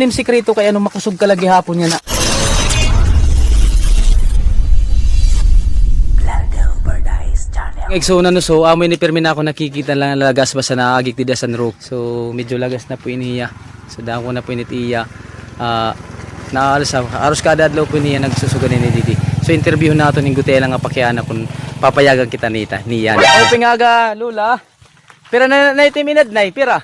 nim sikreto kay ano makusog ka lagi hapon yan na. So na no, so amoy ni permi na ako nakikita lang lagas basta naagik ti dasan roof. So medyo lagas na po iniya. So dako na po initiya. Naalas aros kada adlaw po niya nagsusugan ni Didi. So interview nato ning gutela nga pakiana kun papayagan kita niya. Open nga ga lula. Pira na itiminad nay, pira.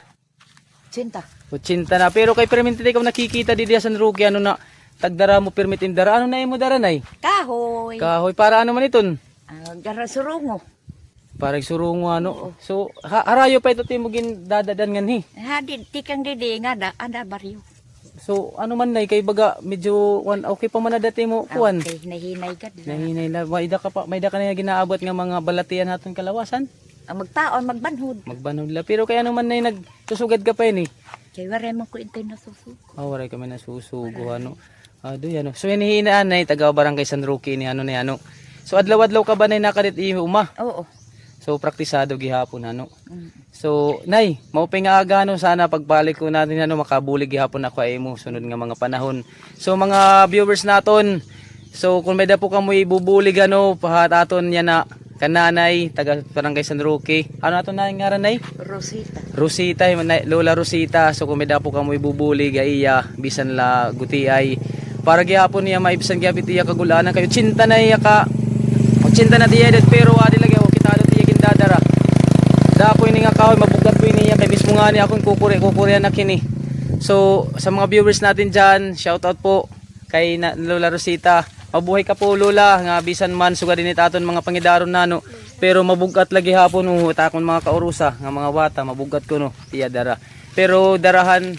80 na pero kay perminti ikaw nakikita di dasan roof ano na tagdara mo permit indara ano na imo dara nay? Kahoy para ano man iton? Gara surungo. Parang surungo ano. So harayo pa ito timugin dadadan ngan hi. Hadid tikang didi nga da anda baryo. So ano man nay kay baga medyo okay pa man na dati mo kuan. Okay, nahinay gad. Nahinay la maida ka na ginaabot nga mga balatian naton kalawasan. Magtaon magbanhod. Magbanhod la pero kay ano man nay nagsusugad ka pa ini. Kay wala mo ko intay nasusugo. Waray kami nasusugo ano. Do yan. So hinihinaan nay taga Barangay San Roque ni ano na ano. So adlaw-adlaw ka ba nay nakadit uma? Oo. So praktisado gihapon ano. So nay, maupay nga aga no sana pagbalik ko natin ano makabulig gihapon ako ay mo sunod nga mga panahon. So mga viewers naton, so kung may dapo kamo ibubulig ano pahat aton yan na kananay taga Barangay San Roque. Ano aton na ngaran nay? Rosita, Lola Rosita. So kung may dapo kamo ibubulig iya bisan la guti ay para gihapon niya maibisan gyapit iya kagulanan kayo cinta na iya ka. Cinta na tiya pero adi lagi dadara. Dapo ini nga kahoy mabugat po niya kay mismo nga ni akong kukuri na kini. So sa mga viewers natin diyan, shout out po kay Lola Rosita. Mabuhay ka po Lola, nga bisan man sugad dinit aton mga pangidaron nano. Pero mabugat lagi hapon takon mga kaurusa nga mga bata mabugat ko no tiya dara. Pero darahan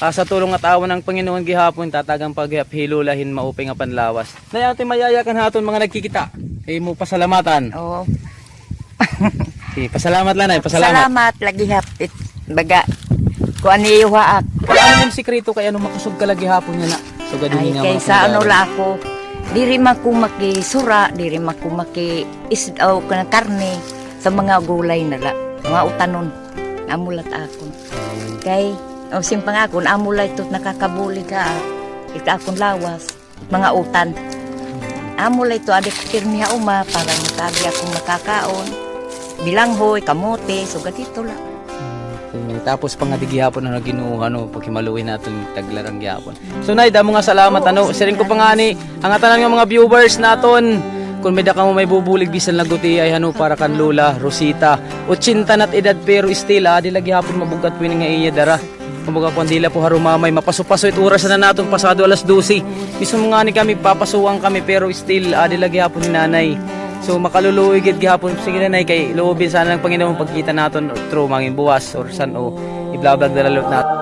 sa tulong at awan ng Panginoon gihapon tatagang paghilulahin maupay nga panlawas. Nayaw mayayakan haton mga nagkikita. Kay mo pasalamatan. Oo. Okay, pasalamat lang ay, pasalamat. Salamat lagi hapit. Baga ko ani yuhaak. Ano yung sikreto kay ano makusog ka lagi hapon yan na. So gadin nga kay sa ano la ako. Diri man ko makisura, diri man ko maki isdaw kana karne sa mga gulay na la. Mga utanon. Amulat ako. Kay simpang ako amulay tot nakakabuli ka. Ika akong lawas, mga utan. Amulay to adik pirmiha uma para matagi akong makakaon. Bilanghoy, kamote, so gatito la. Okay. Tapos pangadi gihapon na ginuha no paghimaluin naton taglarang gihapon. So nay damo nga salamat ano. Siring ko pa nga ni ang tanan nga mga viewers naton. Kung may daka mo may bubulig bisan laguti ay ano para kan Lola Rosita. 80 nat edad pero still adi lagi hapon mabugat po nga iya dara. Kumbaga kung dila po harumamay mapaso-paso it oras na naton pasado alas 12. Mismo nga ni kami papasuwang kami pero still adi lagi hapon ni nanay. So makaluluoy gid gihapon sige na nay kay loobin sana ng Panginoon pagkita naton through mangin buwas or san o i-vlog dalalot natin.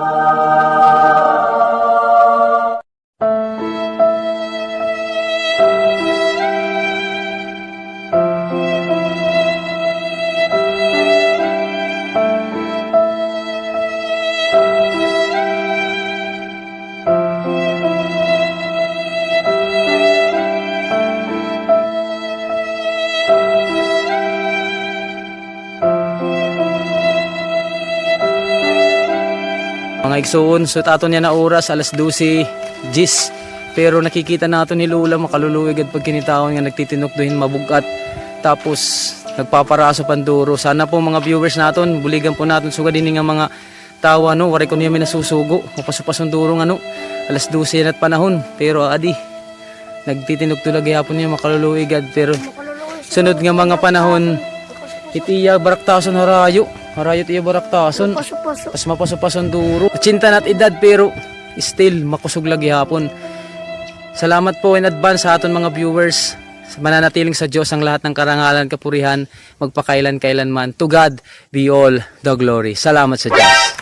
Mga igsoon, so taton niya na oras alas 12 gis. Pero nakikita natin ni Lola makaluluwig at pagkinitaon nga nagtitinukduhin mabugat. Tapos nagpaparaso panduro. Sana po mga viewers naton, buligan po natin sugad din nga mga tawa no, waray ko niya may nasusugo. Mapasupasong duro nga no. Alas 12 at panahon. Pero adi nagtitinukdo lagi hapon niya makaluluwig pero sunod nga mga panahon itiya baraktason harayo. Harayo tiya baraktason. Pas mapasupason duro. 80 nat edad pero still makusog lagi hapon. Salamat po in advance sa aton mga viewers. Mananatiling sa Diyos ang lahat ng karangalan, kapurihan, magpakailan-kailanman. To God be all the glory. Salamat sa Diyos.